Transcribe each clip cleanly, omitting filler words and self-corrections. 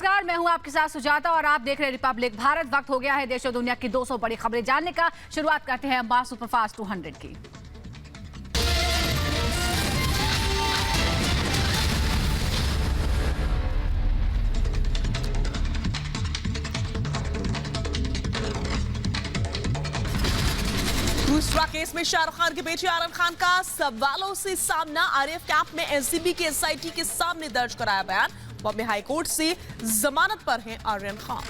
नमस्कार, मैं हूं आपके साथ सुजाता और आप देख रहे हैं रिपब्लिक भारत। वक्त हो गया है देश और दुनिया की 200 बड़ी खबरें जानने का। शुरुआत करते हैं अम्बार सुपरफास्ट 200 की। दूसरा केस में शाहरुख खान के बेटे आर्यन खान का सवालों से सामना। आरएएफ कैंप में एनसीबी की एसआईटी के सामने दर्ज कराया बयान। बॉम्बे हाई कोर्ट से जमानत पर हैं आर्यन खान।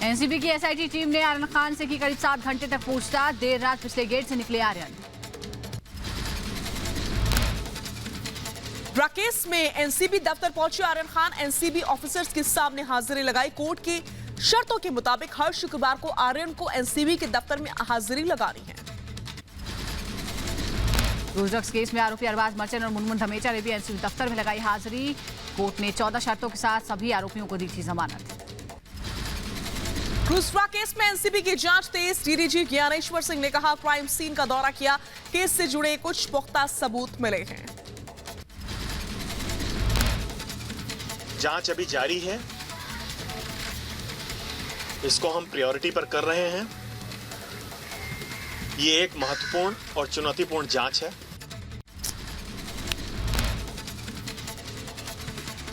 एनसीबी की एसआईटी टीम ने आर्यन खान से की करीब 7 घंटे तक पूछताछ। देर रात पिछले गेट से निकले आर्यन। राकेश में एनसीबी दफ्तर पहुंचे आर्यन खान। एनसीबी ऑफिसर्स के सामने हाजिरी लगाई। कोर्ट की शर्तों के मुताबिक हर शुक्रवार को आर्यन को एनसीबी के दफ्तर में हाजिरी लगानी है। ड्रग्स केस में आरोपी अरबाज मर्चेंट और मुनमुन धमेचा ने भी एनसीबी दफ्तर में लगाई हाजिरी। कोर्ट ने 14 शर्तों के साथ सभी आरोपियों को दी थी जमानत। दूसरा केस में एनसीबी की जांच तेज। डीडीजी ज्ञानेश्वर सिंह ने कहा, क्राइम सीन का दौरा किया, केस से जुड़े कुछ पुख्ता सबूत मिले हैं। जांच अभी जारी है, इसको हम प्रायोरिटी पर कर रहे हैं। ये एक महत्वपूर्ण और चुनौतीपूर्ण जांच है।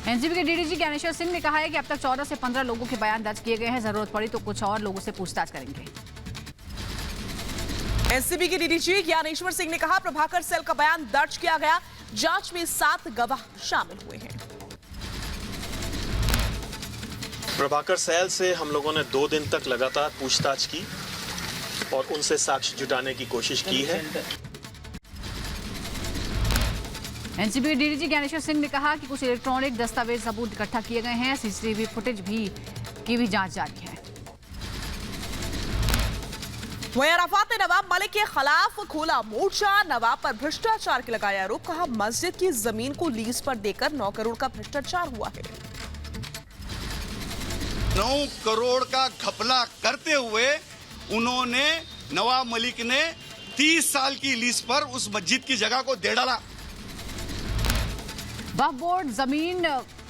एनसीबी के डीडीजी ज्ञानेश्वर सिंह ने कहा है कि अब तक 14 से 15 लोगों के बयान दर्ज किए गए हैं। जरूरत पड़ी तो कुछ और लोगों से पूछताछ करेंगे। एनसीबी के डीडीजी ज्ञानेश्वर सिंह ने कहा, प्रभाकर सेल का बयान दर्ज किया गया। जांच में 7 गवाह शामिल हुए हैं। प्रभाकर सैल से हम लोगों ने 2 दिन तक लगातार पूछताछ की और उनसे साक्ष्य जुटाने की कोशिश की है। एनसीबी के डीडीजी ज्ञानेश्वर सिंह ने कहा कि कुछ इलेक्ट्रॉनिक दस्तावेज सबूत इकट्ठा किए गए हैं। सीसीटीवी फुटेज की भी जांच जारी है। वहीं अराफात ने नवाब मलिक के खिलाफ खोला मोर्चा। नवाब पर भ्रष्टाचार के लगाया आरोप। कहा, मस्जिद की जमीन को लीज पर देकर 9 करोड़ का भ्रष्टाचार हुआ है। 9 करोड़ का घपला करते हुए उन्होंने नवाब मलिक ने 30 साल की लीज पर उस मस्जिद की जगह को दे डाला। वक्फ बोर्ड जमीन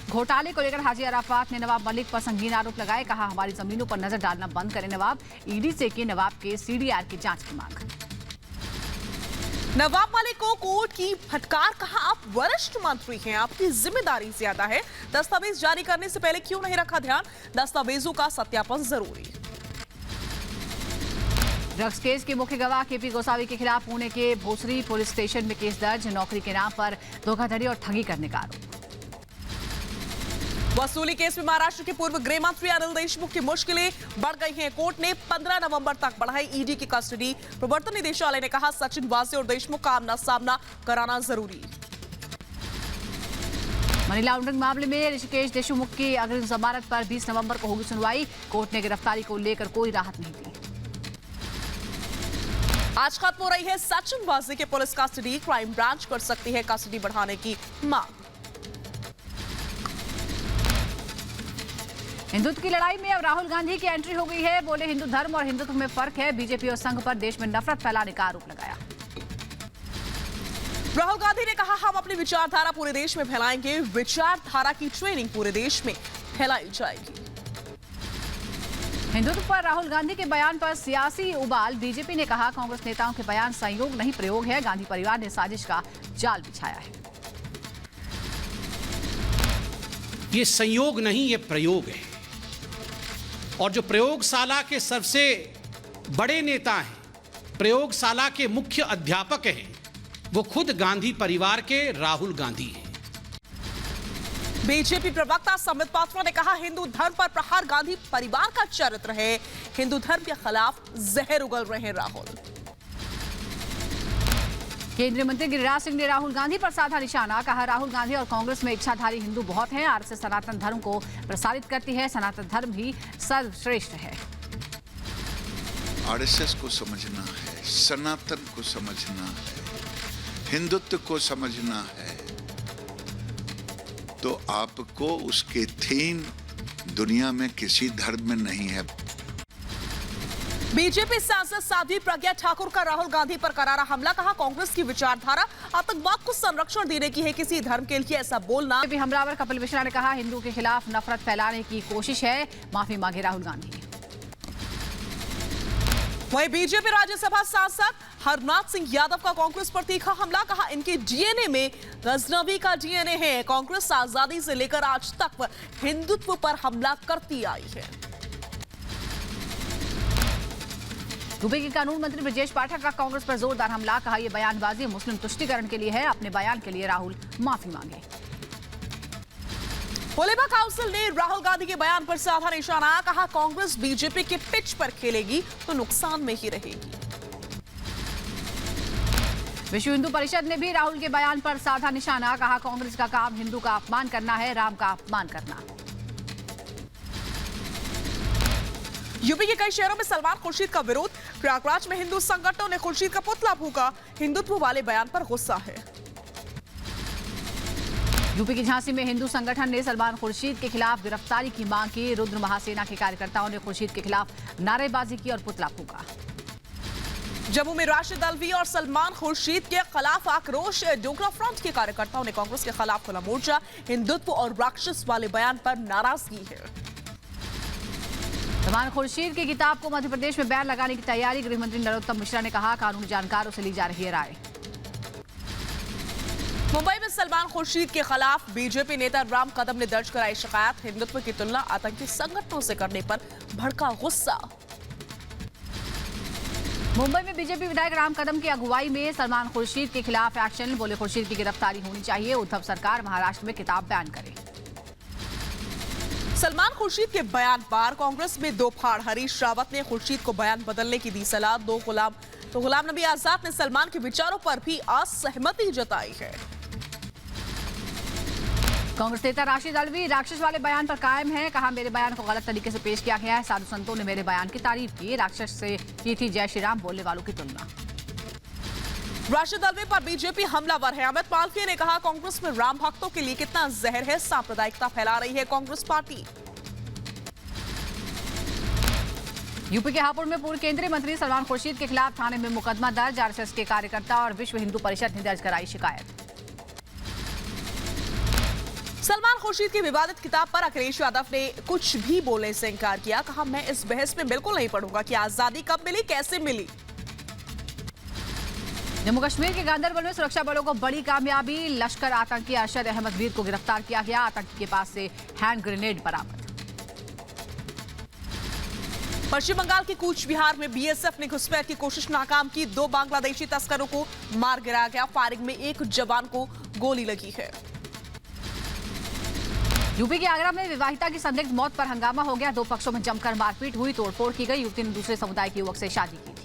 घोटाले को लेकर हाजी अराफात ने नवाब मलिक पर संगीन आरोप लगाए। कहा, हमारी जमीनों पर नजर डालना बंद करें नवाब। ईडी से की नवाब के सीडीआर की जांच की मांग। नवाब मलिक को कोर्ट की फटकार। कहा, आप वरिष्ठ मंत्री हैं, आपकी जिम्मेदारी ज्यादा है। दस्तावेज जारी करने से पहले क्यों नहीं रखा ध्यान? दस्तावेजों का सत्यापन जरूरी। ड्रग्स केस के मुख्य गवाह केपी गोसावी के खिलाफ पुणे के भोसरी पुलिस स्टेशन में केस दर्ज। नौकरी के नाम पर धोखाधड़ी और ठगी करने का आरोप। वसूली केस में महाराष्ट्र के पूर्व गृह मंत्री अनिल देशमुख की मुश्किलें बढ़ गई हैं। कोर्ट ने 15 नवंबर तक बढ़ाई ईडी की कस्टडी। प्रवर्तन निदेशालय ने कहा, सचिन वाजे और देशमुख का आमना सामना कराना जरूरी। मनी लॉन्ड्रिंग मामले में ऋषिकेश देशमुख की अग्रिम जमानत पर 20 नवंबर को होगी सुनवाई। कोर्ट ने गिरफ्तारी को लेकर कोई राहत नहीं दी। आज खत्म हो रही है सचिन वाजे के पुलिस कस्टडी। क्राइम ब्रांच कर सकती है कस्टडी बढ़ाने की मांग। हिंदुत्व की लड़ाई में अब राहुल गांधी की एंट्री हो गई है। बोले, हिंदू धर्म और हिंदुत्व में फर्क है। बीजेपी और संघ पर देश में नफरत फैलाने का आरोप लगाया। राहुल गांधी ने कहा, हम अपनी विचारधारा पूरे देश में फैलाएंगे। विचारधारा की ट्रेनिंग पूरे देश में फैलाई जाएगी। हिंदुत्व पर राहुल गांधी के बयान पर सियासी उबाल। बीजेपी ने कहा, कांग्रेस नेताओं के बयान संयोग नहीं प्रयोग है। गांधी परिवार ने साजिश का जाल बिछाया है। ये संयोग नहीं, ये प्रयोग है। और जो प्रयोगशाला के सबसे बड़े नेता हैं, प्रयोगशाला के मुख्य अध्यापक हैं, वो खुद गांधी परिवार के राहुल गांधी हैं। बीजेपी प्रवक्ता संबित पात्रा ने कहा, हिंदू धर्म पर प्रहार गांधी परिवार का चरित्र है। हिंदू धर्म के खिलाफ जहर उगल रहे हैं राहुल। केंद्रीय मंत्री गिरिराज सिंह ने राहुल गांधी पर साधा निशाना। कहा, राहुल गांधी और कांग्रेस में इच्छाधारी हिंदू बहुत हैं। आरएसएस सनातन धर्म को प्रसारित करती है। सनातन धर्म ही सर्वश्रेष्ठ है। आरएसएस को समझना है, सनातन को समझना है, हिंदुत्व को समझना है, तो आपको उसके थीम दुनिया में किसी धर्म में नहीं है। बीजेपी सांसद साध्वी प्रज्ञा ठाकुर का राहुल गांधी पर करारा हमला, कहा कांग्रेस की विचारधारा आतंकवाद को संरक्षण देने की है, किसी धर्म के लिए ऐसा बोलना। बीजेपी हमलावर कपिल मिश्रा ने कहा हिंदू के खिलाफ नफरत फैलाने की कोशिश है, माफी मांगे राहुल गांधी। वहीं बीजेपी राज्यसभा सांसद हरनाथ सिंह यादव का कांग्रेस पर तीखा हमला, कहा इनके डीएनए में गजनवी का डीएनए है, कांग्रेस आजादी से लेकर आज तक हिंदुत्व पर हमला करती आई है। यूपी के कानून मंत्री ब्रजेश पाठक का कांग्रेस पर जोरदार हमला, कहा यह बयानबाजी मुस्लिम तुष्टीकरण के लिए है, अपने बयान के लिए राहुल माफी मांगे। ओलेबा काउंसिल ने राहुल गांधी के बयान पर साधा निशाना, कहा कांग्रेस बीजेपी के पिच पर खेलेगी तो नुकसान में ही रहेगी। विश्व हिंदू परिषद ने भी राहुल के बयान पर साधा निशाना, कहा कांग्रेस का काम हिंदू का अपमान करना है, राम का अपमान करना। यूपी के कई शहरों में सलमान खुर्शीद का विरोध, प्रयागराज में हिंदू संगठनों ने खुर्शीद का पुतला फूंका, हिंदुत्व वाले बयान पर गुस्सा है। यूपी की झांसी में हिंदू संगठन ने सलमान खुर्शीद के खिलाफ गिरफ्तारी की मांग की, रुद्र महासेना के कार्यकर्ताओं ने खुर्शीद के खिलाफ नारेबाजी की और पुतला फूंका। जम्मू में राशिद अल्वी और सलमान खुर्शीद के खिलाफ आक्रोश, डोगरा फ्रंट के कार्यकर्ताओं ने कांग्रेस के खिलाफ खुला मोर्चा, हिंदुत्व और राक्षस वाले बयान पर नाराजगी है। सलमान खुर्शीद की किताब को मध्य प्रदेश में बैन लगाने की तैयारी, गृह मंत्री नरोत्तम मिश्रा ने कहा कानूनी जानकारों से ली जा रही है राय। मुंबई में सलमान खुर्शीद के खिलाफ बीजेपी नेता राम कदम ने दर्ज कराई शिकायत, हिंदुत्व की तुलना आतंकी संगठनों से करने पर भड़का गुस्सा। मुंबई में बीजेपी विधायक राम कदम की अगुवाई में सलमान खुर्शीद के खिलाफ एक्शन, बोले खुर्शीद की गिरफ्तारी होनी चाहिए, उद्धव सरकार महाराष्ट्र में किताब बैन करे। सलमान खुर्शीद के बयान पर कांग्रेस में दो फाड़, हरीश रावत ने खुर्शीद को बयान बदलने की दी सलाह, गुलाम नबी आजाद ने सलमान के विचारों पर भी असहमति जताई है। कांग्रेस नेता राशिद अल्वी राक्षस वाले बयान पर कायम है, कहा मेरे बयान को गलत तरीके से पेश किया गया है, साधु संतों ने मेरे बयान की तारीफ की, राक्षस से की थी जय श्री राम बोलने वालों की तुलना। राशिद अल्वी पर बीजेपी हमलावर है, अमित मालवीय ने कहा कांग्रेस में राम भक्तों के लिए कितना जहर है, सांप्रदायिकता फैला रही है कांग्रेस पार्टी। यूपी के हापुड़ में पूर्व केंद्रीय मंत्री सलमान खुर्शीद के खिलाफ थाने में मुकदमा दर्ज, आरएसएस के कार्यकर्ता और विश्व हिंदू परिषद ने दर्ज कराई शिकायत। सलमान खुर्शीद की विवादित किताब पर अखिलेश यादव ने कुछ भी बोलने से इनकार किया, कहा मैं इस बहस में बिल्कुल नहीं पढ़ूंगा कि आजादी कब मिली, कैसे मिली। जम्मू कश्मीर के गांदरबल में सुरक्षा बलों को बड़ी कामयाबी, लश्कर आतंकी अरशद अहमद वीर को गिरफ्तार किया गया, आतंकी के पास से हैंड ग्रेनेड बरामद। पश्चिम बंगाल के कूच बिहार में बीएसएफ ने घुसपैठ की कोशिश नाकाम की, 2 बांग्लादेशी तस्करों को मार गिराया गया, फायरिंग में 1 जवान को गोली लगी है। यूपी के आगरा में विवाहिता की संदिग्ध मौत पर हंगामा हो गया, 2 पक्षों में जमकर मारपीट हुई, तोड़फोड़ की गई, युवती ने दूसरे समुदाय के युवक से शादी की थी।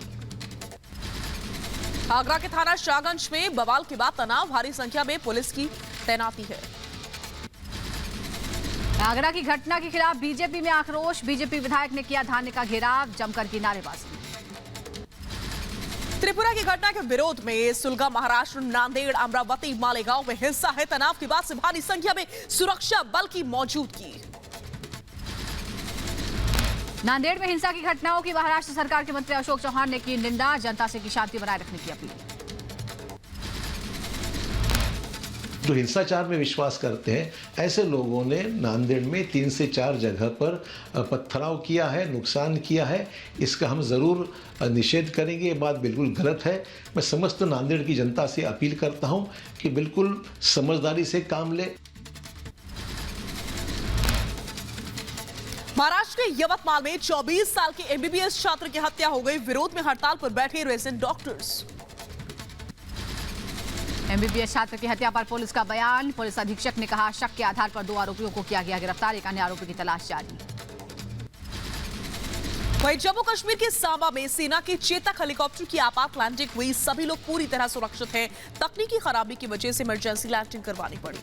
आगरा के थाना शाहगंज में बवाल के बाद तनाव, भारी संख्या में पुलिस की तैनाती है। आगरा की घटना के खिलाफ बीजेपी में आक्रोश, बीजेपी विधायक ने किया धान्य का घेराव, जमकर की नारेबाजी। त्रिपुरा की घटना के विरोध में सुलगा महाराष्ट्र, नांदेड़, अमरावती, मालेगांव में हिंसा है, तनाव के बाद से भारी संख्या में सुरक्षा बल की मौजूदगी। नांदेड़ में हिंसा की घटनाओं की महाराष्ट्र सरकार के मंत्री अशोक चौहान ने की निंदा, जनता से की शांति बनाए रखने की अपील। जो हिंसाचार में विश्वास करते हैं ऐसे लोगों ने नांदेड़ में 3 से 4 जगह पर पथराव किया है, नुकसान किया है, इसका हम ज़रूर निषेध करेंगे। ये बात बिल्कुल गलत है। मैं समस्त नांदेड़ की जनता से अपील करता हूं कि बिल्कुल समझदारी से काम ले। महाराष्ट्र के यवतमाल में 24 साल के एमबीबीएस छात्र की हत्या हो गई, विरोध में हड़ताल पर बैठे रेजिडेंट डॉक्टर्स। एमबीबीएस छात्र की हत्या पर पुलिस का बयान, पुलिस अधीक्षक ने कहा शक के आधार पर 2 आरोपियों को किया गया गिरफ्तार, एक अन्य आरोपी की तलाश जारी। वहीं जम्मू कश्मीर के सांबा में सेना के चेतक हेलीकॉप्टर की आपात लैंडिंग हुई, सभी लोग पूरी तरह सुरक्षित हैं, तकनीकी खराबी की वजह से इमरजेंसी लैंडिंग करवानी पड़ी।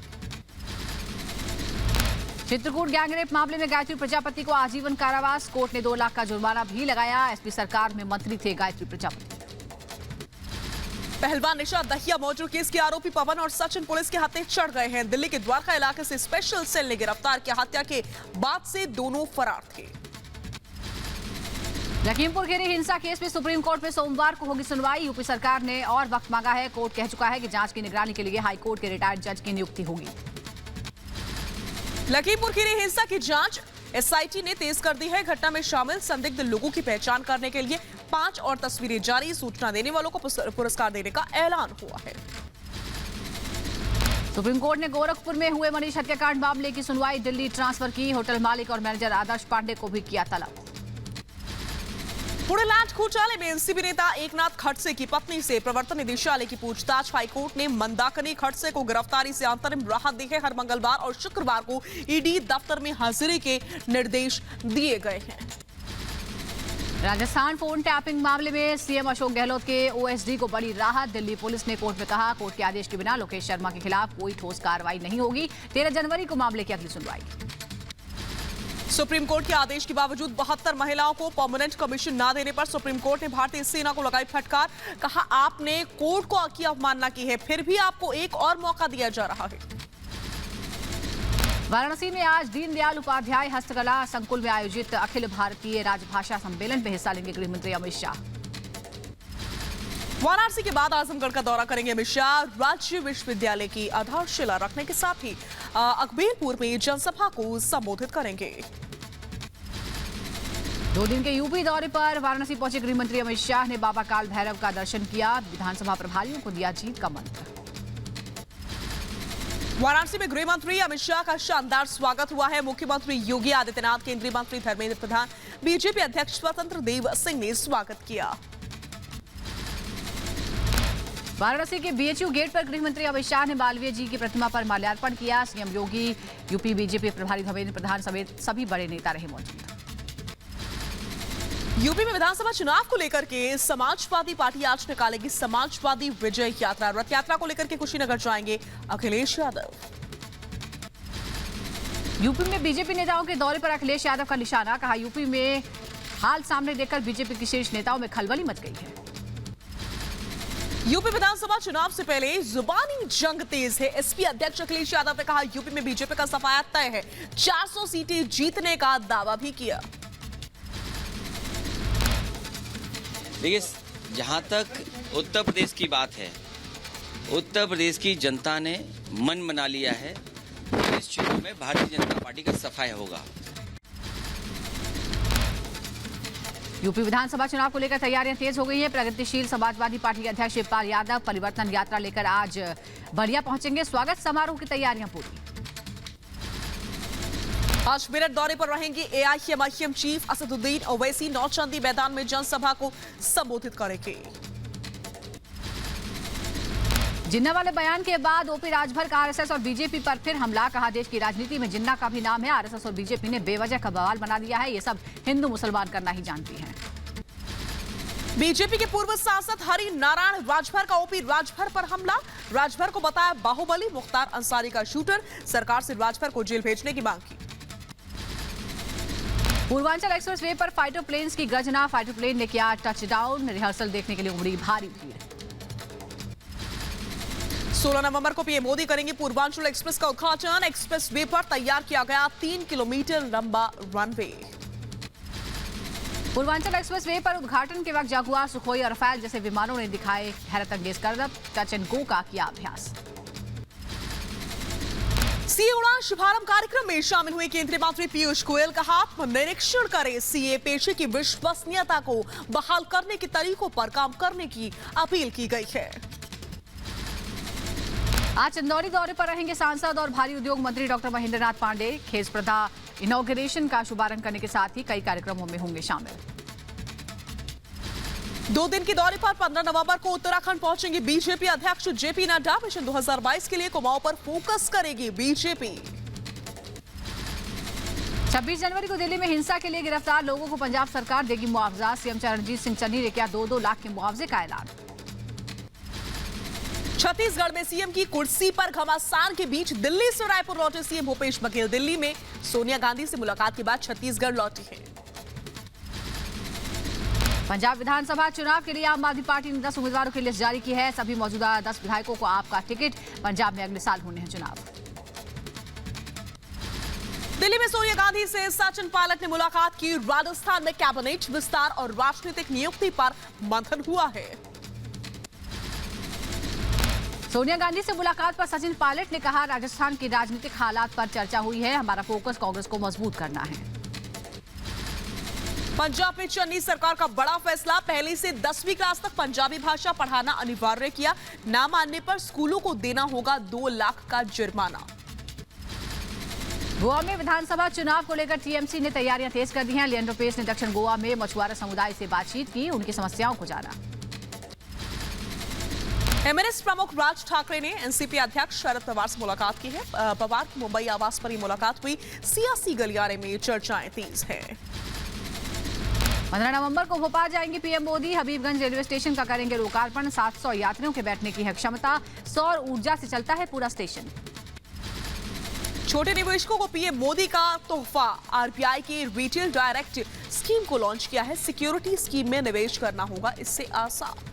चित्रकूट गैंगरेप मामले में गायत्री प्रजापति को आजीवन कारावास, कोर्ट ने 2 लाख का जुर्माना भी लगाया, एसपी सरकार में मंत्री थे गायत्री प्रजापति। पहलवान निशा दहिया मौजू केस के आरोपी पवन और सचिन पुलिस के हाथे चढ़ गए हैं, दिल्ली के द्वारका इलाके से स्पेशल सेल ने गिरफ्तार किया, हत्या के बाद से दोनों फरार थे। लखीमपुर खीरी हिंसा केस में सुप्रीम कोर्ट में सोमवार को होगी सुनवाई। यूपी सरकार ने और वक्त मांगा है। कोर्ट कह चुका है कि जांच की निगरानी के लिए हाई कोर्ट के रिटायर्ड जज की नियुक्ति होगी। लखीमपुर खीरी हिंसा की जांच एसआईटी ने तेज कर दी है। घटना में शामिल संदिग्ध लोगों की पहचान करने के लिए 5 और तस्वीरें जारी। सूचना देने वालों को पुरस्कार देने का ऐलान हुआ है। सुप्रीम कोर्ट ने गोरखपुर में हुए मनीष हत्याकांड मामले की सुनवाई दिल्ली ट्रांसफर की। होटल मालिक और मैनेजर आदर्श पांडे को भी किया तलब। पुणे लैंड घोटाले में एनसीपी नेता एकनाथ खड़से की पत्नी से प्रवर्तन निदेशालय की पूछताछ। हाईकोर्ट ने मंदाकिनी खड़से को गिरफ्तारी से अंतरिम राहत दी है। हर मंगलवार और शुक्रवार को ईडी दफ्तर में हाजिरी के निर्देश दिए गए हैं। राजस्थान फोन टैपिंग मामले में सीएम अशोक गहलोत के ओएसडी को बड़ी राहत। दिल्ली पुलिस ने कोर्ट में कहा, कोर्ट के आदेश के बिना लोकेश शर्मा के खिलाफ कोई ठोस कार्रवाई नहीं होगी। 13 जनवरी को मामले की अगली सुनवाई। सुप्रीम कोर्ट के आदेश के बावजूद 72 महिलाओं को परमानेंट कमीशन न देने पर सुप्रीम कोर्ट ने भारतीय सेना को लगाई फटकार। कहा, आपने कोर्ट को की अवमानना की है, फिर भी आपको एक और मौका दिया जा रहा है। वाराणसी में आज दीनदयाल उपाध्याय हस्तकला संकुल में आयोजित अखिल भारतीय राजभाषा सम्मेलन में हिस्सा लेंगे गृह मंत्री अमित शाह। वाराणसी के बाद आजमगढ़ का दौरा करेंगे अमित शाह। राज्य विश्वविद्यालय की आधारशिला रखने के साथ ही अकबीरपुर में जनसभा को संबोधित करेंगे। 2 दिन के यूपी दौरे पर वाराणसी पहुंचे गृह मंत्री अमित शाह ने बाबा काल भैरव का दर्शन किया। विधानसभा प्रभारियों को दिया जीत का मंत्र। वाराणसी में गृह मंत्री अमित शाह का शानदार स्वागत हुआ है। मुख्यमंत्री योगी आदित्यनाथ, केंद्रीय मंत्री धर्मेंद्र प्रधान, बीजेपी अध्यक्ष स्वतंत्र देव सिंह ने स्वागत किया। वाराणसी के बीएचयू गेट पर गृह मंत्री अमित शाह ने मालवीय जी की प्रतिमा पर माल्यार्पण किया। सीएम योगी, यूपी बीजेपी प्रभारी धर्मेंद्र प्रधान समेत सभी बड़े नेता रहे मौजूद। यूपी में विधानसभा चुनाव को लेकर के समाजवादी पार्टी आज निकालेगी समाजवादी विजय यात्रा। रथ यात्रा को लेकर के कुशीनगर जाएंगे अखिलेश यादव। यूपी में बीजेपी नेताओं के दौरे पर अखिलेश यादव का निशाना। कहा, यूपी में हाल सामने देखकर बीजेपी के शीर्ष नेताओं में खलबली मच गई है। यूपी विधानसभा चुनाव से पहले जुबानी जंग तेज है। एसपी अध्यक्ष अखिलेश यादव ने कहा, यूपी में बीजेपी का सफाया तय है। 400 सीटें जीतने का दावा भी किया। देखिए, जहां तक उत्तर प्रदेश की बात है, उत्तर प्रदेश की जनता ने मन बना लिया है। इस चुनाव में भारतीय जनता पार्टी का सफाया होगा। यूपी विधानसभा चुनाव को लेकर तैयारियां तेज हो गई हैं। प्रगतिशील समाजवादी पार्टी के अध्यक्ष शिवपाल यादव परिवर्तन यात्रा लेकर आज बलिया पहुंचेंगे। स्वागत समारोह की तैयारियां पूरी। आज मेरठ दौरे पर रहेंगे एआईएमआईएम चीफ असदुद्दीन ओवैसी। नौचंदी मैदान में जनसभा को संबोधित करेंगे। जिन्ना वाले बयान के बाद ओपी राजभर का आरएसएस और बीजेपी पर फिर हमला। कहा, देश की राजनीति में जिन्ना का भी नाम है। आरएसएस और बीजेपी ने बेवजह का बवाल बना दिया है। ये सब हिंदू मुसलमान करना ही जानती हैं। बीजेपी के पूर्व सांसद हरि नारायण राजभर का ओपी राजभर पर हमला। राजभर को बताया बाहुबली। मुख्तार अंसारी का शूटर। सरकार से राजभर को जेल भेजने की मांग की। पूर्वांचल एक्सप्रेस वे पर फाइटर प्लेन्स की गर्जना। फाइटर प्लेन ने किया टचडाउन। रिहर्सल देखने के लिए उमड़ी भारी भीड़। 16 नवंबर को पीएम मोदी करेंगे पूर्वांचल एक्सप्रेस का उद्घाटन। एक्सप्रेस वे पर तैयार किया गया 3 किलोमीटर लंबा रनवे। पूर्वांचल एक्सप्रेस वे पर उद्घाटन के वक्त जागुआर, सुखोई और रफाल जैसे विमानों ने दिखाए हैरत अंगेज करतब। टच एंड गो का किया अभ्यास। सीए उड़ान शुभारंभ कार्यक्रम में शामिल हुए केंद्रीय मंत्री पीयूष गोयल का आत्मनिरीक्षण करे। सीए पेशे की विश्वसनीयता को बहाल करने के तरीकों पर काम करने की अपील की गई है। आज चंदौली दौरे पर रहेंगे सांसद और भारी उद्योग मंत्री डॉक्टर महेंद्रनाथ पांडे। खेस प्रथा इनॉग्रेशन का शुभारंभ करने के साथ ही कई कार्यक्रमों में होंगे शामिल। 2 दिन के दौरे पर 15 नवंबर को उत्तराखंड पहुंचेंगे बीजेपी अध्यक्ष जेपी नड्डा। मिशन 2022 के लिए कुमाऊं पर फोकस करेगी बीजेपी। 26 जनवरी को दिल्ली में हिंसा के लिए गिरफ्तार लोगों को पंजाब सरकार देगी मुआवजा। सीएम चरणजीत सिंह चन्नी ने किया 2-2 लाख के मुआवजे का ऐलान। छत्तीसगढ़ में सीएम की कुर्सी पर घमासान के बीच दिल्ली से रायपुर लौटे सीएम भूपेश बघेल। दिल्ली में सोनिया गांधी से मुलाकात के बाद छत्तीसगढ़ लौटे हैं। पंजाब विधानसभा चुनाव के लिए आम आदमी पार्टी ने 10 उम्मीदवारों की लिस्ट जारी की है। सभी मौजूदा 10 विधायकों को आपका टिकट। पंजाब में अगले साल होने हैं चुनाव। दिल्ली में सोनिया गांधी से सचिन पायलट ने मुलाकात की। राजस्थान में कैबिनेट विस्तार और राजनीतिक नियुक्ति पर मंथन हुआ है। सोनिया गांधी से मुलाकात पर सचिन पायलट ने कहा, राजस्थान की राजनीतिक हालात पर चर्चा हुई है। हमारा फोकस कांग्रेस को मजबूत करना है। पंजाब में चन्नी सरकार का बड़ा फैसला, पहली से 10वीं क्लास तक पंजाबी भाषा पढ़ाना अनिवार्य किया। ना मानने पर स्कूलों को देना होगा 2 लाख का जुर्माना। गोवा में विधानसभा चुनाव को लेकर टीएमसी ने तैयारियां तेज कर दी हैं। लिएंड्रो पेस ने दक्षिण गोवा में मछुआरा समुदाय से बातचीत की, उनकी समस्याओं को जाना। एमएनएस प्रमुख राज ठाकरे ने एनसीपी अध्यक्ष शरद पवार से मुलाकात की है। पवार की मुंबई आवास पर ही मुलाकात हुई। सियासी गलियारे में चर्चाएं तेज है। 15 नवंबर को भोपाल जाएंगे PM Modi. Habibganj railway station का करेंगे लोकार्पण। 700 यात्रियों के बैठने की है क्षमता। सौर ऊर्जा से चलता है पूरा स्टेशन। छोटे निवेशकों को पीएम मोदी का तोहफा। आरबीआई के रिटेल डायरेक्ट स्कीम को लॉन्च किया है। सिक्योरिटी स्कीम में निवेश करना होगा इससे आसान।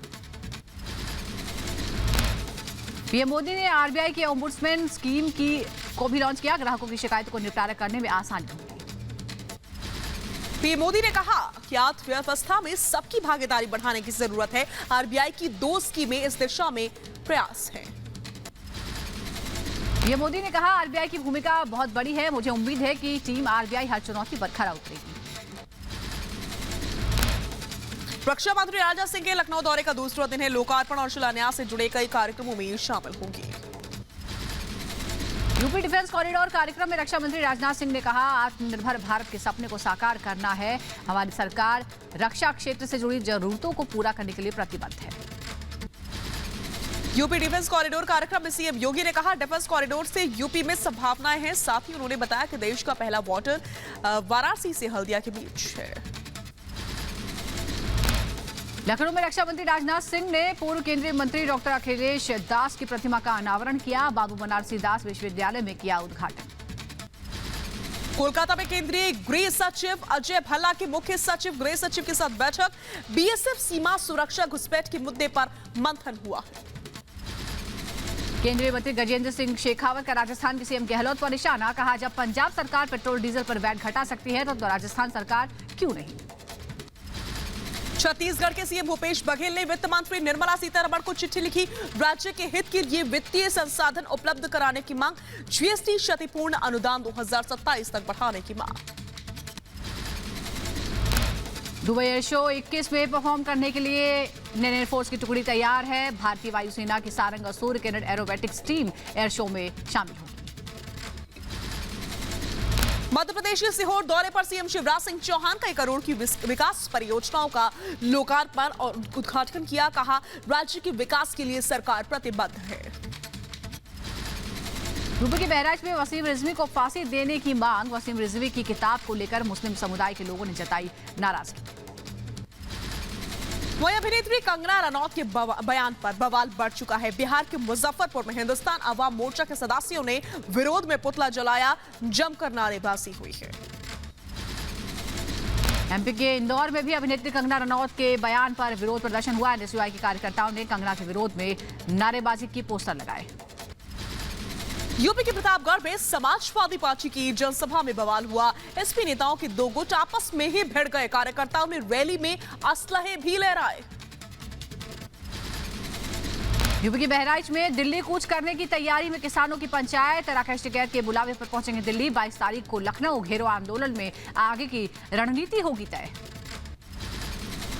पीएम मोदी ने आरबीआई की ओम्बुड्समैन स्कीम को भी लॉन्च किया। ग्राहकों की शिकायतों को निपटारा करने में आसानी होगी। पीएम मोदी ने कहा कि अर्थव्यवस्था में सबकी भागीदारी बढ़ाने की जरूरत है। आरबीआई की 2 स्कीमें इस दिशा में प्रयास है। पीएम मोदी ने कहा, आरबीआई की भूमिका बहुत बड़ी है। मुझे उम्मीद है कि टीम आरबीआई हर चुनौती पर खरा उतरेगी। रक्षा मंत्री राजनाथ सिंह के लखनऊ दौरे का दूसरा दिन है। लोकार्पण और शिलान्यास से जुड़े कई कार्यक्रमों में शामिल होंगे। यूपी डिफेंस कॉरिडोर कार्यक्रम में रक्षा मंत्री राजनाथ सिंह ने कहा, आत्मनिर्भर भारत के सपने को साकार करना है। हमारी सरकार रक्षा क्षेत्र से जुड़ी जरूरतों को पूरा करने के लिए प्रतिबद्ध है। यूपी डिफेंस कॉरिडोर कार्यक्रम में सीएम योगी ने कहा, डिफेंस कॉरिडोर से यूपी में संभावनाएं हैं। साथ ही उन्होंने बताया कि देश का पहला बॉर्डर वाराणसी से हल्दिया के बीच है। लखनऊ में रक्षा मंत्री राजनाथ सिंह ने पूर्व केंद्रीय मंत्री डॉक्टर अखिलेश दास की प्रतिमा का अनावरण किया। बाबू बनारसी दास विश्वविद्यालय में किया उद्घाटन। कोलकाता में केंद्रीय गृह सचिव अजय भल्ला के मुख्य सचिव गृह सचिव के साथ बैठक। बीएसएफ सीमा सुरक्षा घुसपैठ के मुद्दे पर मंथन हुआ। केंद्रीय मंत्री गजेंद्र सिंह शेखावत का राजस्थान के सीएम गहलोत पर निशाना। कहा, जब पंजाब सरकार पेट्रोल डीजल पर वैट घटा सकती है तो राजस्थान सरकार क्यों नहीं। छत्तीसगढ़ के सीएम भूपेश बघेल ने वित्त मंत्री निर्मला सीतारमण को चिट्ठी लिखी। राज्य के हित के लिए वित्तीय संसाधन उपलब्ध कराने की मांग। जीएसटी क्षतिपूर्ण अनुदान 2027 तक बढ़ाने की मांग। दुबई एयर शो 21 में परफॉर्म करने के लिए इंडियन एयरफोर्स की टुकड़ी तैयार है। भारतीय वायुसेना की सारंग और Surya Kiran aerobatics team air show में शामिल होगी। मध्य प्रदेश के सीहोर दौरे पर सीएम शिवराज सिंह चौहान कई करोड़ की विकास परियोजनाओं का लोकार्पण और उद्घाटन किया। कहा, राज्य के विकास के लिए सरकार प्रतिबद्ध है। यूपी के बहराइच में वसीम रिजवी को फांसी देने की मांग। वसीम रिजवी की किताब को लेकर मुस्लिम समुदाय के लोगों ने जताई नाराजगी। वहीं अभिनेत्री कंगना रनौत के बयान पर बवाल बढ़ चुका है। बिहार के मुजफ्फरपुर में हिंदुस्तान अवाम मोर्चा के सदस्यों ने विरोध में पुतला जलाया। जमकर नारेबाजी हुई है। एमपी के इंदौर में भी अभिनेत्री कंगना रनौत के बयान पर विरोध प्रदर्शन हुआ। एनएसयूआई के कार्यकर्ताओं ने कंगना के विरोध में नारेबाजी की पोस्टर लगाए। यूपी के प्रतापगढ़ में समाजवादी पार्टी की जनसभा में बवाल हुआ। एसपी नेताओं के 2 गुट आपस में ही भिड़ गए। कार्यकर्ताओं ने रैली में असलहे भी लहराए। यूपी के बहराइच में दिल्ली कूच करने की तैयारी में किसानों की पंचायत। राकेश टिकैत के बुलावे पर पहुंचेंगे दिल्ली। 22 तारीख को लखनऊ घेरो आंदोलन में आगे की रणनीति होगी तय।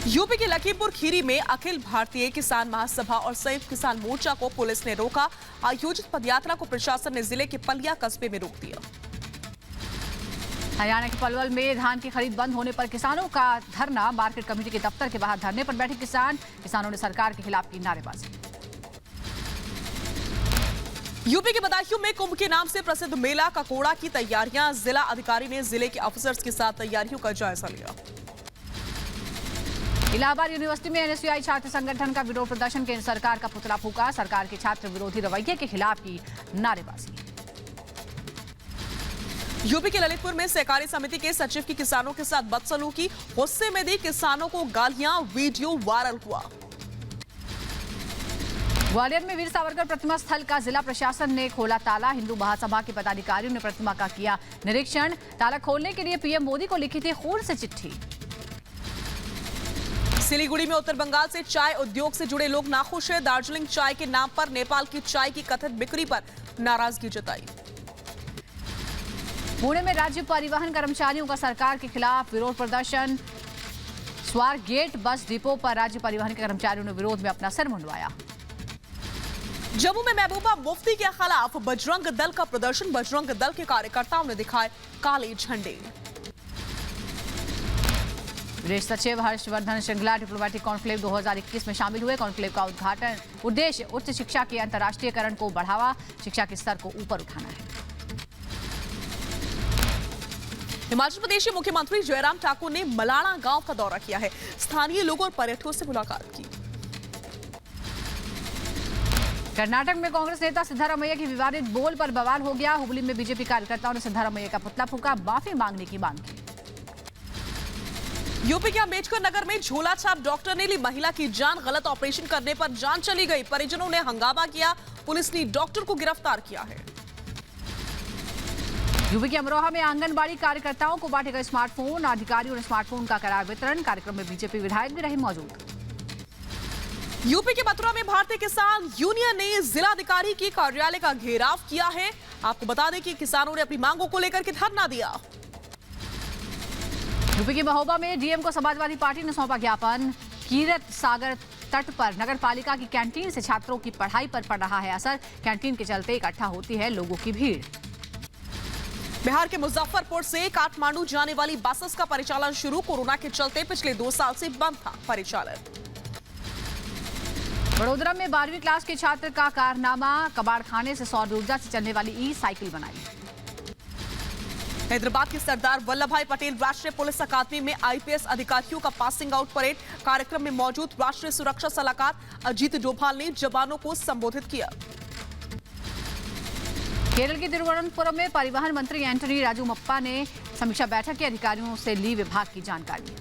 यूपी के लखीमपुर खीरी में अखिल भारतीय किसान महासभा और संयुक्त किसान मोर्चा को पुलिस ने रोका। आयोजित पदयात्रा को प्रशासन ने जिले के पलिया कस्बे में रोक दिया। हरियाणा के पलवल में धान की खरीद बंद होने पर किसानों का धरना। मार्केट कमेटी के दफ्तर के बाहर धरने पर बैठे किसानों ने सरकार के खिलाफ की नारेबाजी। यूपी के बदायूं में कुंभ के नाम से प्रसिद्ध मेला ककोड़ा की तैयारियां। जिला अधिकारी ने जिले के अफसर्स के साथ तैयारियों का जायजा लिया। इलाहाबाद यूनिवर्सिटी में एनएसयूआई छात्र संगठन का विरोध प्रदर्शन। केंद्र सरकार का पुतला फूका। सरकार के छात्र विरोधी रवैये के खिलाफ की नारेबाजी। यूपी के ललितपुर में सहकारी समिति के सचिव की किसानों के साथ बदसलूकी। गुस्से में दी किसानों को गालियां। वीडियो वायरल हुआ। ग्वालियर में वीर सावरकर प्रतिमा स्थल का जिला प्रशासन ने खोला ताला। हिंदू महासभा के पदाधिकारियों ने प्रतिमा का किया निरीक्षण। ताला खोलने के लिए पीएम मोदी को लिखी थी खून से चिट्ठी। सिलीगुड़ी में उत्तर बंगाल से चाय उद्योग से जुड़े लोग नाखुश हैं। दार्जिलिंग चाय के नाम पर नेपाल की चाय की कथित बिक्री पर नाराजगी जताई। पुणे में राज्य परिवहन कर्मचारियों का सरकार के खिलाफ विरोध प्रदर्शन। स्वार गेट बस डिपो पर राज्य परिवहन के कर्मचारियों ने विरोध में अपना सिर मुंडवाया। जम्मू में महबूबा मुफ्ती के खिलाफ बजरंग दल का प्रदर्शन। बजरंग दल के कार्यकर्ताओं ने दिखाए काले झंडे। विदेश सचिव हर्षवर्धन श्रृंगला डिप्लोमेटिक कॉन्क्लेव 2021 में शामिल हुए। कॉन्क्लेव का उद्देश्य उच्च शिक्षा के अंतर्राष्ट्रीयकरण को बढ़ावा, शिक्षा के स्तर को ऊपर उठाना है। हिमाचल प्रदेश के मुख्यमंत्री जयराम ठाकुर ने मलाणा गांव का दौरा किया है। स्थानीय लोगों और पर्यटकों से मुलाकात की। कर्नाटक में कांग्रेस नेता सिद्धारमैया की विवादित बोल पर बवाल हो गया। हुबली में बीजेपी कार्यकर्ताओं ने सिद्धारमैया का पुतला फूंका, माफी मांगने की मांग की। यूपी के अंबेडकर नगर में झोला छाप डॉक्टर ने ली महिला की जान। गलत ऑपरेशन करने पर जान चली गई। परिजनों ने हंगामा किया। पुलिस ने डॉक्टर को गिरफ्तार किया है। यूपी के अमरोहा में आंगनबाड़ी कार्यकर्ताओं को बांटे गए स्मार्टफोन। अधिकारियों ने स्मार्टफोन का कराया वितरण। कार्यक्रम में बीजेपी विधायक भी रहे मौजूद। यूपी के मथुरा में भारतीय किसान यूनियन ने जिलाधिकारी के कार्यालय का घेराव किया है। आपको बता दें कि किसानों ने अपनी मांगों को लेकर के धरना दिया। यूपी के महोबा में डीएम को समाजवादी पार्टी ने सौंपा ज्ञापन। कीरत सागर तट पर नगर पालिका की कैंटीन से छात्रों की पढ़ाई पर पड़ रहा है असर। कैंटीन के चलते इकट्ठा होती है लोगों की भीड़। बिहार के मुजफ्फरपुर से काठमांडू जाने वाली बसेस का परिचालन शुरू। कोरोना के चलते पिछले 2 साल से बंद था परिचालन। वडोदरा में 12वीं क्लास के छात्र का कारनामा। कबाड़ खाने से सौर ऊर्जा से चलने वाली ई-साइकिल बनाई। हैदराबाद के सरदार वल्लभ भाई पटेल राष्ट्रीय पुलिस अकादमी में आईपीएस अधिकारियों का पासिंग आउट परेड। कार्यक्रम में मौजूद राष्ट्रीय सुरक्षा सलाहकार अजीत डोभाल ने जवानों को संबोधित किया। केरल के तिरुवनंतपुरम में परिवहन मंत्री एंटनी राजूमप्पा ने समीक्षा बैठक के अधिकारियों से ली विभाग की जानकारी।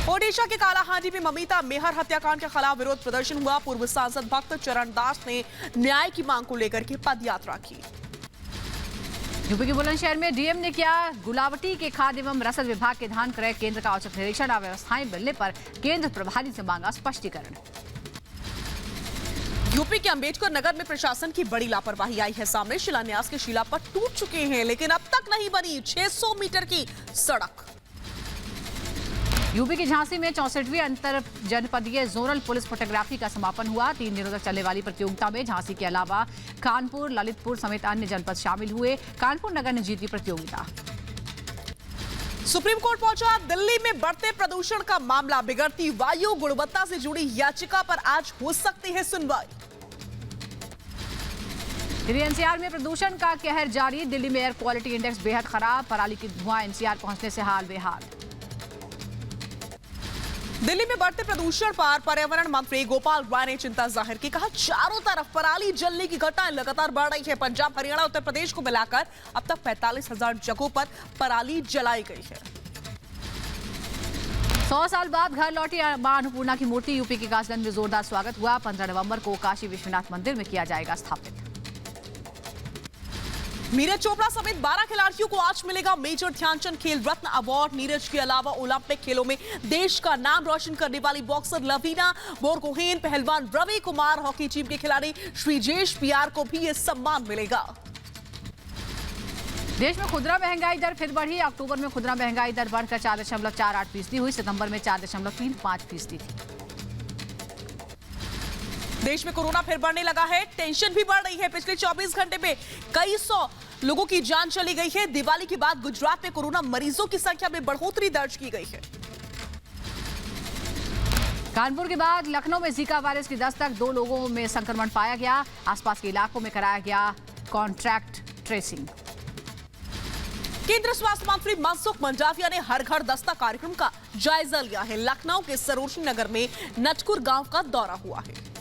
ओडिशा के कालाहांडी में ममिता मेहर हत्याकांड के खिलाफ विरोध प्रदर्शन हुआ। पूर्व सांसद भक्त चरण दास ने न्याय की मांग को लेकर के पद यात्रा की। यूपी के बुलंदशहर में डीएम ने किया गुलावटी के खाद्य एवं रसद विभाग के धान क्रय केंद्र का औचक निरीक्षण। अव्यवस्थाएं मिलने पर केंद्र प्रभारी से मांगा स्पष्टीकरण। यूपी के अंबेडकर नगर में प्रशासन की बड़ी लापरवाही आई है सामने। शिलान्यास के शिलापट टूट चुके हैं लेकिन अब तक नहीं बनी 600 मीटर की सड़क। यूपी की झांसी में 64वीं अंतर जनपदीय जोनल पुलिस फोटोग्राफी का समापन हुआ। 3 दिनों तक चलने वाली प्रतियोगिता में झांसी के अलावा कानपुर, ललितपुर समेत अन्य जनपद शामिल हुए। कानपुर नगर ने जीती प्रतियोगिता। सुप्रीम कोर्ट पहुंचा दिल्ली में बढ़ते प्रदूषण का मामला। बिगड़ती वायु गुणवत्ता से जुड़ी याचिका पर आज हो सकती है सुनवाई। दिल्ली एनसीआर में प्रदूषण का कहर जारी। दिल्ली में एयर क्वालिटी इंडेक्स बेहद खराब। पराली की धुआं एनसीआर पहुंचने से हाल बेहाल। दिल्ली में बढ़ते प्रदूषण पर पर्यावरण मंत्री गोपाल राय ने चिंता जाहिर की। कहा चारों तरफ पराली जलने की घटनाएं लगातार बढ़ रही है। पंजाब, हरियाणा, उत्तर प्रदेश को मिलाकर अब तक 45,000 जगहों पर पराली जलाई गई है। 100 साल बाद घर लौटी मां अन्नपूर्णा की मूर्ति। यूपी के कासगंज में जोरदार स्वागत हुआ। 15 नवंबर को काशी विश्वनाथ मंदिर में किया जाएगा स्थापित। नीरज चोपड़ा समेत 12 खिलाड़ियों को आज मिलेगा मेजर ध्यानचंद खेल रत्न अवार्ड। नीरज के अलावा ओलंपिक खेलों में देश का नाम रोशन करने वाली बॉक्सर लवीना बोरगोहेन, पहलवान रवि कुमार, हॉकी टीम के खिलाड़ी श्रीजेश पियार को भी यह सम्मान मिलेगा। देश में खुदरा महंगाई दर फिर बढ़ी। अक्टूबर में खुदरा महंगाई दर बढ़कर 4.48% हुई। सितंबर में 4.35% थी। देश में कोरोना फिर बढ़ने लगा है। टेंशन भी बढ़ रही है। पिछले 24 घंटे में कई 100 लोगों की जान चली गई है। दिवाली के बाद गुजरात में कोरोना मरीजों की संख्या में बढ़ोतरी दर्ज की गई है। कानपुर के बाद लखनऊ में जीका वायरस की दस्तक। 2 लोगों में संक्रमण पाया गया। आसपास के इलाकों में कराया गया कॉन्ट्रैक्ट ट्रेसिंग। केंद्रीय स्वास्थ्य मंत्री मनसुख मंडाविया ने हर घर दस्तक कार्यक्रम का जायजा लिया है। लखनऊ के सरोजनी नगर में नटकुर गांव का दौरा हुआ है।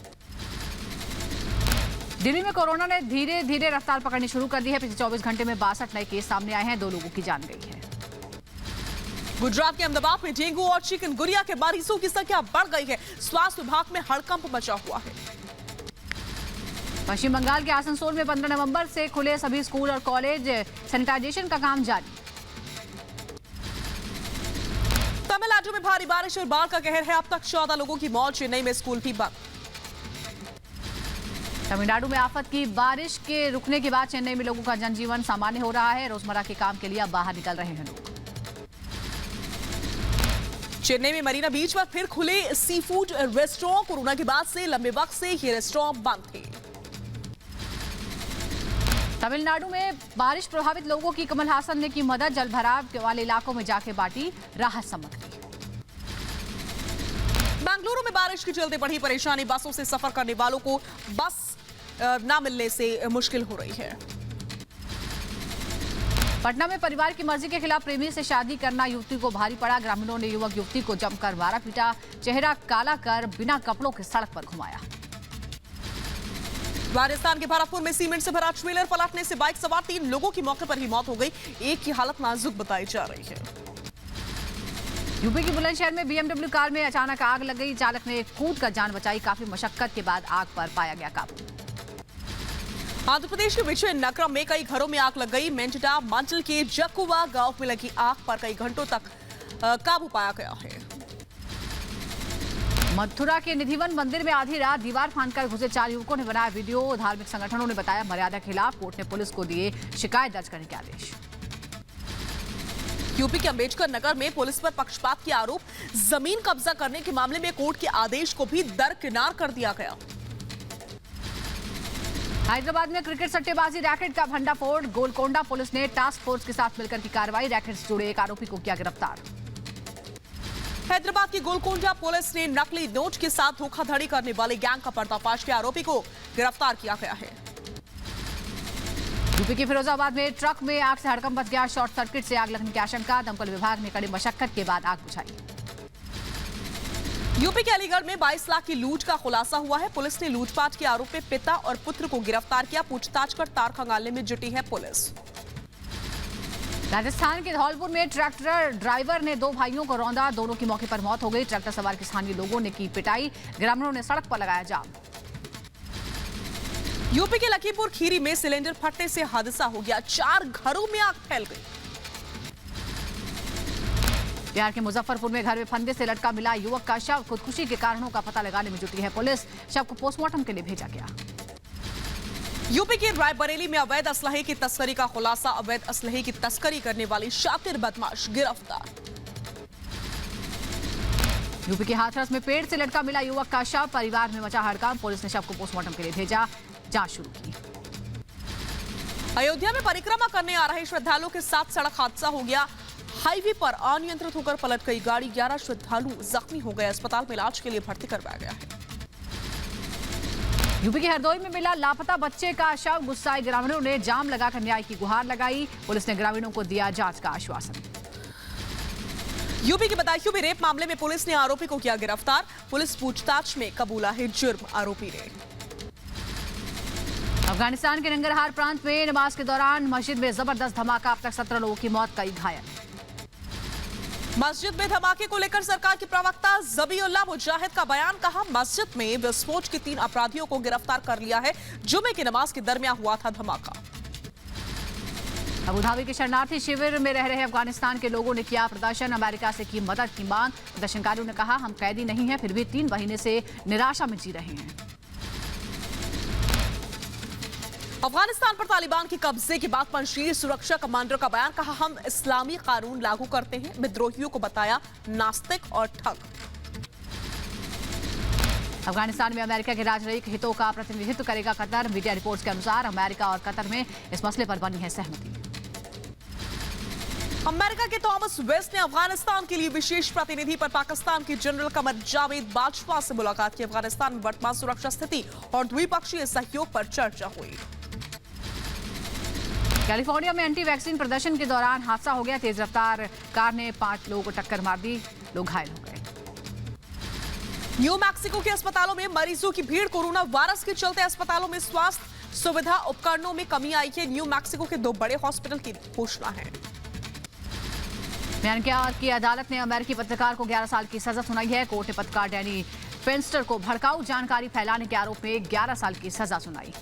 दिल्ली में कोरोना ने धीरे धीरे रफ्तार पकड़नी शुरू कर दी है। पिछले 24 घंटे में 62 नए केस सामने आए हैं। 2 लोगों की जान गई है। गुजरात के अहमदाबाद में डेंगू और चिकनगुनिया के मरीजों की संख्या बढ़ गई है। स्वास्थ्य विभाग में हड़कंप मचा हुआ है। पश्चिम बंगाल के आसनसोल में 15 नवंबर से खुले सभी स्कूल और कॉलेज, सैनिटाइजेशन का काम जारी। तमिलनाडु में भारी बारिश और बाढ़ का कहर है। अब तक 14 लोगों की मौत। चेन्नई में स्कूल भी बंद। तमिलनाडु में आफत की बारिश के रुकने के बाद चेन्नई में लोगों का जनजीवन सामान्य हो रहा है। रोजमर्रा के काम के लिए अब बाहर निकल रहे हैं लोग। चेन्नई में मरीना बीच पर फिर खुले सी फूड रेस्टोरेंट। कोरोना के बाद से लंबे वक्त से ये रेस्टोरेंट बंद थे। तमिलनाडु में बारिश प्रभावित लोगों की कमल हासन ने की मदद। जलभराव वाले इलाकों में जाके बांटी राहत सामग्री। बेंगलुरु में बारिश के चलते बढ़ी परेशानी। बसों से सफर करने वालों को बस न मिलने से मुश्किल हो रही है। पटना में परिवार की मर्जी के खिलाफ प्रेमी से शादी करना युवती को भारी पड़ा। ग्रामीणों ने युवक युवती को जमकर मारा पीटा। चेहरा काला कर बिना कपड़ों के सड़क पर घुमाया। राजस्थान के भरतपुर में सीमेंट से भरा ट्रेलर पलटने से बाइक सवार 3 लोगों की मौके पर ही मौत हो गई। एक की हालत नाजुक बताई जा रही है। यूपी के बुलंदशहर में बीएमडब्ल्यू कार में अचानक आग लग गई। चालक ने कूद कर जान बचाई। काफी मशक्कत के बाद आग पर पाया गया काबू। आंध्र प्रदेश के विजयनगरम में कई घरों में आग लग गई। मेंटडा मंडल के जकुवा गांव में लगी आग पर कई घंटों तक काबू पाया गया है। मथुरा के निधिवन मंदिर में आधी रात दीवार फांदकर घुसे 4 युवकों ने बनाया वीडियो। धार्मिक संगठनों ने बताया मर्यादा के खिलाफ। कोर्ट ने पुलिस को दिए शिकायत दर्ज करने के आदेश। यूपी के अंबेडकर नगर में पुलिस पर पक्षपात के आरोप। जमीन कब्जा करने के मामले में कोर्ट के आदेश को भी दरकिनार कर दिया गया। हैदराबाद में क्रिकेट सट्टेबाजी रैकेट का भंडाफोड़। गोलकोंडा पुलिस ने टास्क फोर्स के साथ मिलकर की कार्रवाई। रैकेट से जुड़े एक आरोपी को किया गिरफ्तार। हैदराबाद की गोलकोंडा पुलिस ने नकली नोट के साथ धोखाधड़ी करने वाले गैंग का पर्दाफाश किया। आरोपी को गिरफ्तार किया गया है। यूपी के फिरोजाबाद में ट्रक में आग से हड़कंप मच गया। शॉर्ट सर्किट से आग लगने की आशंका। दमकल विभाग ने कड़ी मशक्कत के बाद आग बुझाई। यूपी के अलीगढ़ में 22 लाख की लूट का खुलासा हुआ है। पुलिस ने लूटपाट के आरोप में पिता और पुत्र को गिरफ्तार किया। पूछताछ कर तार खंगालने में जुटी है पुलिस। राजस्थान के धौलपुर में ट्रैक्टर ड्राइवर ने 2 भाइयों को रौंदा। दोनों की मौके पर मौत हो गई। ट्रैक्टर सवार के स्थानीय लोगों ने की पिटाई। ग्रामीणों ने सड़क पर लगाया जाम। यूपी के लखीमपुर खीरी में सिलेंडर फटने से हादसा हो गया। 4 घरों में आग फैल गई। बिहार के मुजफ्फरपुर में घर में फंदे से लटका मिला युवक का शव। खुदकुशी के कारणों का पता लगाने में जुटी है पुलिस। शव को पोस्टमार्टम के लिए भेजा गया। यूपी के रायबरेली में अवैध असलहे की तस्करी का खुलासा। अवैध असलहे की तस्करी करने वाली शातिर बदमाश गिरफ्तार। यूपी के हाथरस में पेड़ से लटका मिला युवक का शव। परिवार में मचा हड़कंप। पुलिस ने शव को पोस्टमार्टम के लिए भेजा। जांच शुरू की। अयोध्या में परिक्रमा करने आ रहे श्रद्धालुओं के साथ सड़क हादसा हो गया। हाईवे पर अनियंत्रित होकर पलट गई गाड़ी। 11 श्रद्धालु जख्मी हो गए। अस्पताल में इलाज के लिए भर्ती करवाया गया है। यूपी के हरदोई में मिला लापता बच्चे का शव। गुस्साए ग्रामीणों ने जाम लगाकर न्याय की गुहार लगाई। पुलिस ने ग्रामीणों को दिया जांच का आश्वासन। यूपी के बदायूं में रेप मामले में पुलिस ने आरोपी को किया गिरफ्तार। पुलिस पूछताछ में कबूला है जुर्म। आरोपी ने अफगानिस्तान के नंगरहार प्रांत में नमाज के दौरान मस्जिद में जबरदस्त धमाका। अब तक 17 लोगों की मौत, कई घायल। मस्जिद में धमाके को लेकर सरकार के प्रवक्ता ज़बीउल्लाह मुजाहिद का बयान। कहा मस्जिद में विस्फोट के 3 अपराधियों को गिरफ्तार कर लिया है। जुमे की नमाज के दरमियान हुआ था धमाका। अबुधाबी के शरणार्थी शिविर में रह रहे अफगानिस्तान के लोगों ने किया प्रदर्शन। अमेरिका से की मदद की मांग। प्रदर्शनकारियों ने कहा हम कैदी नहीं हैं, फिर भी 3 महीने से निराशा में जी रहे हैं। अफगानिस्तान पर तालिबान के कब्जे के बाद पंजशीर सुरक्षा कमांडर का बयान। कहा हम इस्लामी कानून लागू करते हैं। विद्रोहियों को बताया नास्तिक और ठग। अफगानिस्तान में अमेरिका के राजनयिक हितों का प्रतिनिधित्व करेगा कतर। मीडिया रिपोर्ट्स के अनुसार अमेरिका और कतर में इस मसले पर बनी है सहमति। अमेरिका के थॉमस वेस्ट ने अफगानिस्तान के लिए विशेष प्रतिनिधि पर पाकिस्तान के जनरल कमर जावेद बाजवा से मुलाकात की। अफगानिस्तान में वर्तमान सुरक्षा स्थिति और द्विपक्षीय सहयोग पर चर्चा हुई। कैलिफोर्निया में एंटी वैक्सीन प्रदर्शन के दौरान हादसा हो गया। तेज रफ्तार कार ने 5 लोगों को टक्कर मार दी। लोग घायल हो गए। न्यू मैक्सिको के अस्पतालों में मरीजों की भीड़। कोरोना वायरस के चलते अस्पतालों में स्वास्थ्य सुविधा उपकरणों में कमी आई है। न्यू मैक्सिको के 2 बड़े हॉस्पिटल की घोषणा है। म्यांमार की अदालत ने अमेरिकी पत्रकार को 11 साल की सजा सुनाई है। कोर्ट ने पत्रकार डैनी फेंस्टर को भड़काऊ जानकारी फैलाने के आरोप में 11 साल की सजा सुनाई।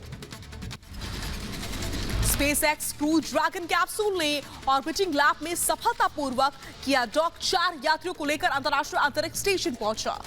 स्पेसएक्स क्रू ड्रैगन कैप्सूल ने ऑर्बिटिंग लैब में सफलतापूर्वक किया डॉक। 4 यात्रियों को लेकर अंतर्राष्ट्रीय अंतरिक्ष स्टेशन पहुंचा।